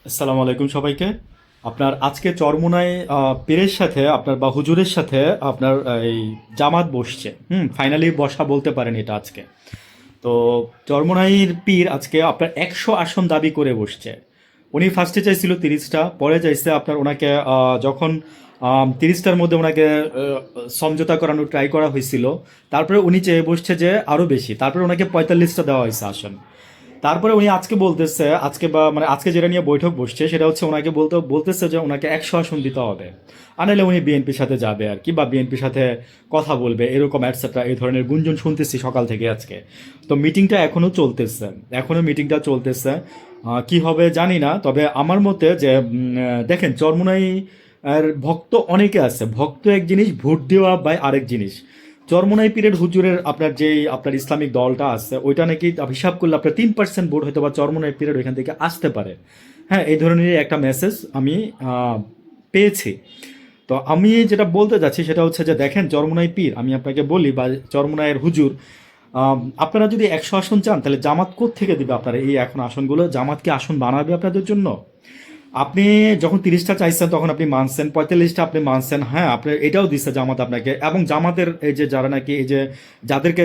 আসসালামু আলাইকুম সবাইকে। আপনার আজকে চরমোনাই পীরের সাথে আপনার বা হুজুরের সাথে আপনার এই জামাত বসছে। ফাইনালি বসা বলতে পারেন এটা আজকে। তো চরমোনাইর পীর আজকে আপনার 100 আসন দাবি করে বসছে। উনি ফার্স্টে চাইছিল 30টা, পরে চাইছে আপনার ওনাকে যখন 30টার মধ্যে ওনাকে সমঝোতা করানোর ট্রাই করা হয়েছিল, তারপরে উনি চেয়ে বসছে যে আরও বেশি, তারপরে ওনাকে 45টা দেওয়া হয়েছে আসন। তারপরে উনি আজকে বলতেছে, আজকে বা মানে আজকে যেটা নিয়ে বৈঠক বসছে সেটা হচ্ছে ওনাকে বলতেছে যে ওনাকে 100 আসন দিতে হবে, আনাইলে উনি বিএনপির সাথে যাবে আর কি, বা বিএনপির সাথে কথা বলবে এরকম অ্যাটসেট্রা, এই ধরনের গুঞ্জন শুনতেছি সকাল থেকে আজকে। তো মিটিংটা এখনো মিটিংটা চলতেছে। কি হবে জানি না, তবে আমার মতে যে দেখেন চরমোনাই আর ভক্ত অনেকে আছে, ভক্ত এক জিনিস, ভোট দেওয়া বা আরেক জিনিস। চরমোনাই পীরের হুজুরের আপনার যেই আপনার ইসলামিক দলটা আছে ওইটা নাকি হিসাব করলে আপনার 3% ভোট হয়তো বা চরমোনাই পীরের ওইখান থেকে আসতে পারে। হ্যাঁ, এই ধরনের একটা মেসেজ আমি পেয়েছি। তো আমি যেটা বলতে যাচ্ছি সেটা হচ্ছে যে দেখেন চরমোনাই পীর, আমি আপনাকে বলি, বা চরমোনাইয়ের হুজুর, আপনারা যদি 100 আসন চান তাহলে জামাত থেকে দিবে আপনারা এই এখন আসনগুলো? জামাত কি আসন বানাবে আপনাদের জন্য? আপনি যখন 30টা চাইছেন তখন আপনি মানছেন, 45টা আপনি মানছেন, হ্যাঁ আপনি এটাও দিচ্ছে জামাত আপনাকে, এবং জামাতের এই যে যারা নাকি এই যে যাদেরকে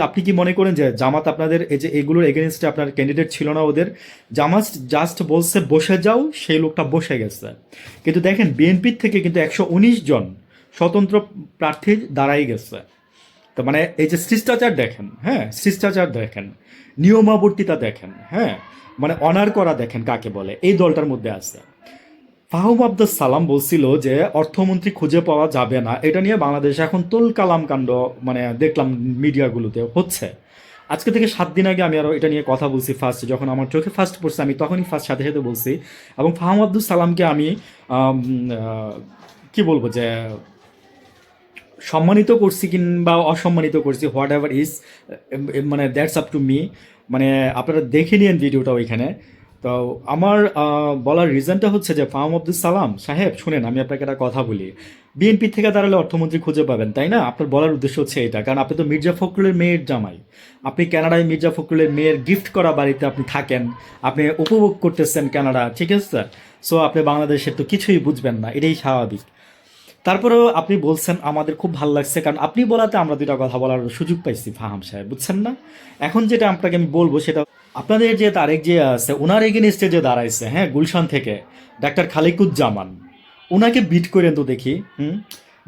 আপনি কি মনে করেন যে জামাত আপনাদের এই যে এগুলোর এগেনস্টে আপনার ক্যান্ডিডেট ছিল না ওদের? জামাত জাস্ট বলছে বসে যাও, সেই লোকটা বসে গেছে। কিন্তু দেখেন বিএনপির থেকে কিন্তু 119 জন স্বতন্ত্র প্রার্থী দাঁড়াই গেছে। তো মানে এই যে শিষ্টাচার দেখেন, হ্যাঁ শিষ্টাচার দেখেন, নিয়মাবর্তিতা দেখেন, হ্যাঁ মানে অনার করা দেখেন কাকে বলে, এই দলটার মধ্যে আছে। ফাহুম আব্দুল সালাম বলছিল যে অর্থমন্ত্রী খুঁজে পাওয়া যাবে না, এটা নিয়ে বাংলাদেশে এখন তোল কালাম কাণ্ড মানে দেখলাম মিডিয়াগুলোতে হচ্ছে। আজকে থেকে 7 দিন আগে আমি আরো এটা নিয়ে কথা বলছি, ফার্স্ট যখন আমার চোখে ফার্স্ট পড়ছে আমি তখনই ফার্স্ট সাথে সাথে বলছি। এবং ফাহুম আব্দুল সালামকে আমি আম, আহ, কি বলবো যে সম্মানিত করছি কিংবা অসম্মানিত করছি, হোয়াট এভার ইজ, মানে দ্যাটস আপ টু মি। মানে আপনারা দেখে নিন ভিডিওটা ওইখানে। তো আমার বলার রিজনটা হচ্ছে যে ফাহম আব্দুল সালাম সাহেব শুনেন, আমি আপনাকে একটা কথা বলি। বিএনপি থেকে দাঁড়ালে অর্থমন্ত্রী খুঁজে পাবেন, তাই না? আপনার বলার উদ্দেশ্য হচ্ছে এটা, কারণ আপনি তো মির্জা ফখরুলের মেয়ের জামাই। আপনি কানাডায় মির্জা ফখরুলের মেয়ের গিফট করা বাড়িতে আপনি থাকেন, আপনি উপভোগ করতেছেন কানাডা, ঠিক আছে? সো আপনি বাংলাদেশের তো কিছুই বুঝবেন না, এটাই স্বাভাবিক। তারপরেও আপনি বলছেন আমাদের খুব ভালো লাগছে, কারণ আপনি বলাতে আমরা দুটা কথা বলার সুযোগ পাইছি ফাহাম সাহেব, বুঝছেন না? এখন যেটা আপনাকে আমি বলবো সেটা, আপনাদের যে তারেক যে আছে ওনার এগেনস্টে যে দাঁড়াইছে, হ্যাঁ গুলশান থেকে ডাক্তার খালিকুজ্জামান, ওনাকে বিট করেন তো দেখি।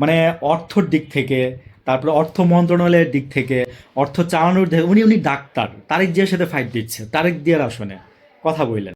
মানে অর্থর দিক থেকে, তারপরে অর্থ মন্ত্রণালয়ের দিক থেকে, অর্থ চালানোর দিক, উনি উনি ডাক্তার, তারেক জিয়ার সাথে ফাইট দিচ্ছে, তারেক জিয়ার আসনে কথা বললেন।